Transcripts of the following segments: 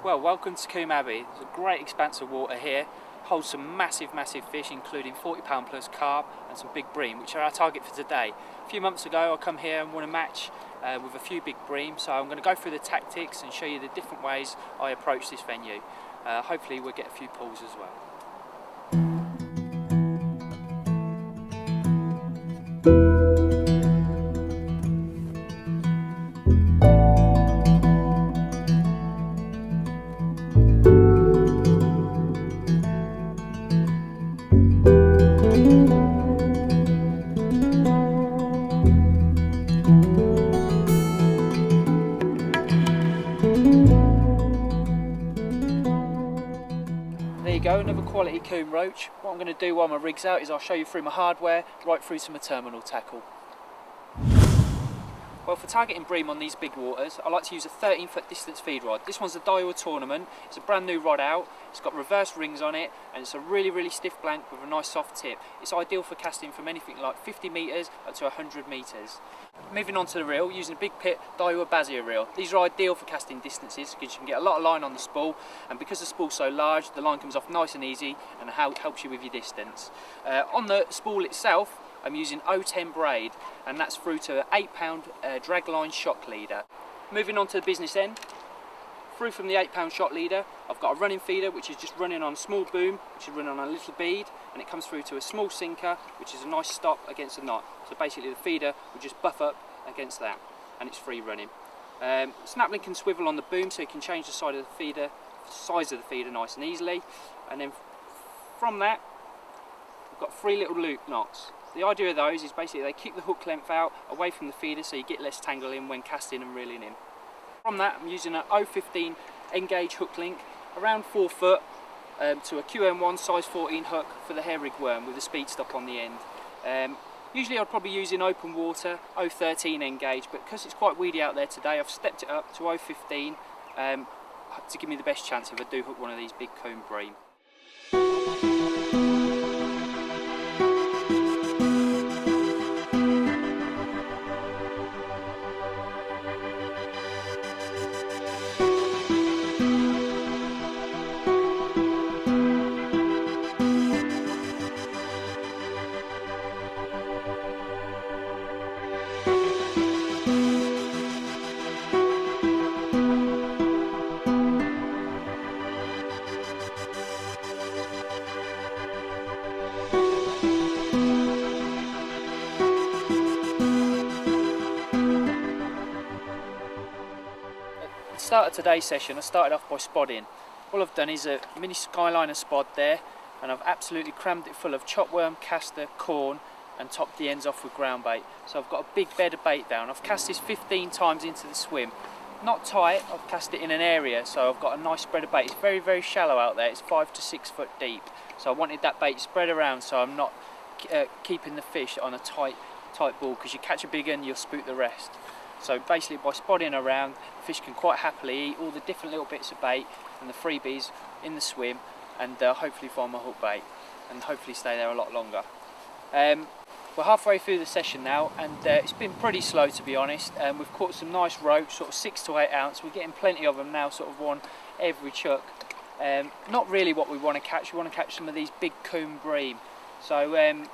Well, welcome to Coombe Abbey. There's a great expanse of water here. Holds some massive fish, including 40-pound plus carp and some big bream, which are our target for today. A few months ago I come here and won a match with a few big bream, so I'm going to go through the tactics and show you the different ways I approach this venue. Hopefully we'll get a few pulls as well. There you go, another quality coombe roach. What I'm going to do while my rig's out is I'll show you through my hardware, right through to my terminal tackle. Well, for targeting bream on these big waters, I like to use a 13-foot distance feed rod. This one's a Daiwa Tournament. It's a brand new rod out. It's got reverse rings on it, and it's a really stiff blank with a nice soft tip. It's ideal for casting from anything like 50 metres up to 100 metres. Moving on to the reel, using a big pit Daiwa Baggin reel. These are ideal for casting distances because you can get a lot of line on the spool, and because the spool's so large, the line comes off nice and easy and helps you with your distance. On the spool itself, I'm using 010 braid, and that's through to an 8-pound dragline shock leader. Moving on to the business end, through from the 8-pound shock leader, I've got a running feeder which is just running on a small boom, which is running on a little bead, and it comes through to a small sinker, which is a nice stop against a knot. So basically the feeder will just buff up against that, and it's free running. Snaplink can swivel on the boom, so you can change the size of the feeder nice and easily. And then from that, I've got 3 little loop knots. The idea of those is basically they keep the hook length out away from the feeder, so you get less tangle in when casting and reeling in. From that, I'm using an 015 Engage hook link, around 4 foot, to a QM1 size 14 hook for the hair rig worm with a speed stop on the end. Usually I'd probably use in open water 013 Engage, but because it's quite weedy out there today, I've stepped it up to 015 to give me the best chance if I do hook one of these big coombe bream. At the start of today's session, I started off by spodding. All I've done is a mini skyliner spod there, and I've absolutely crammed it full of chopworm, castor, corn, and topped the ends off with ground bait. So I've got a big bed of bait down. I've cast this 15 times into the swim. Not tight, I've cast it in an area, so I've got a nice spread of bait. It's very shallow out there, it's 5 to 6 foot deep. So I wanted that bait spread around so I'm not keeping the fish on a tight ball, because you catch a big one, you'll spook the rest. So basically by spodding around, fish can quite happily eat all the different little bits of bait and the freebies in the swim, and hopefully find my hook bait and hopefully stay there a lot longer. We're halfway through the session now, and it's been pretty slow, to be honest. We've caught some nice roach, sort of 6 to 8 ounce. We're getting plenty of them now, sort of one every chuck. Not really what we want to catch. We want to catch some of these big coombe bream. So I'm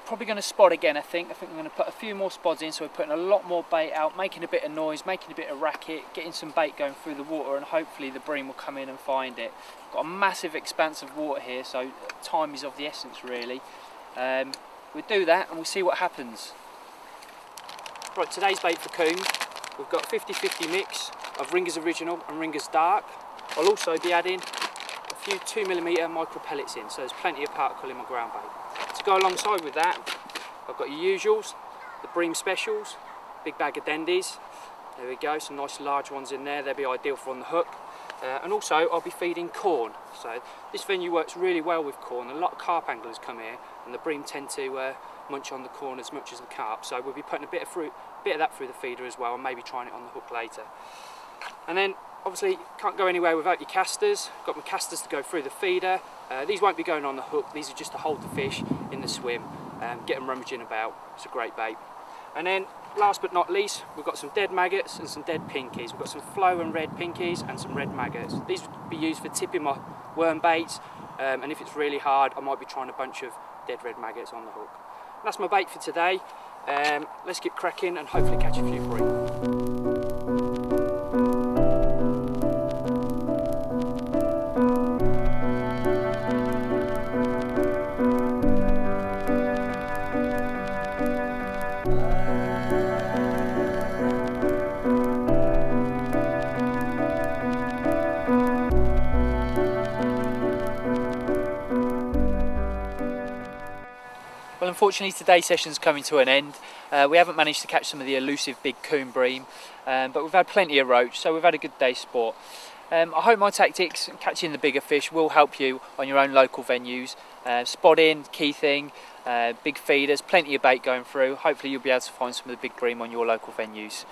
probably going to spot again, I think. I'm going to put a few more spods in, so we're putting a lot more bait out, making a bit of noise, making a bit of racket, getting some bait going through the water, and hopefully the bream will come in and find it. Got a massive expanse of water here, so time is of the essence, really. We'll do that and we'll see what happens. Right, today's bait for coombe, we've got 50-50 mix of Ringer's Original and Ringer's Dark. I'll also be adding a few 2mm micro pellets in, so there's plenty of particle in my ground bait. To go alongside with that, I've got your usuals, the bream specials, big bag of dendies. There we go, some nice large ones in there. They'll be ideal for on the hook. And also I'll be feeding corn. So this venue works really well with corn. A lot of carp anglers come here, and the bream tend to munch on the corn as much as the carp. So we'll be putting a bit of that through the feeder as well, and maybe trying it on the hook later. And then obviously can't go anywhere without your casters. Got my casters to go through the feeder. These won't be going on the hook. These are just to hold the fish in the swim, get them rummaging about. It's a great bait. And then last but not least, we've got some dead maggots and some dead pinkies. We've got some flow and red pinkies and some red maggots. These would be used for tipping my worm baits, and if it's really hard, I might be trying a bunch of dead red maggots on the hook. And that's my bait for today. Let's get cracking and hopefully catch a few bream. Well, unfortunately today's session's coming to an end. We haven't managed to catch some of the elusive big coon bream, but we've had plenty of roach, so we've had a good day's sport. I hope my tactics catching the bigger fish will help you on your own local venues. Spotting, key thing, big feeders, plenty of bait going through. Hopefully you'll be able to find some of the big bream on your local venues.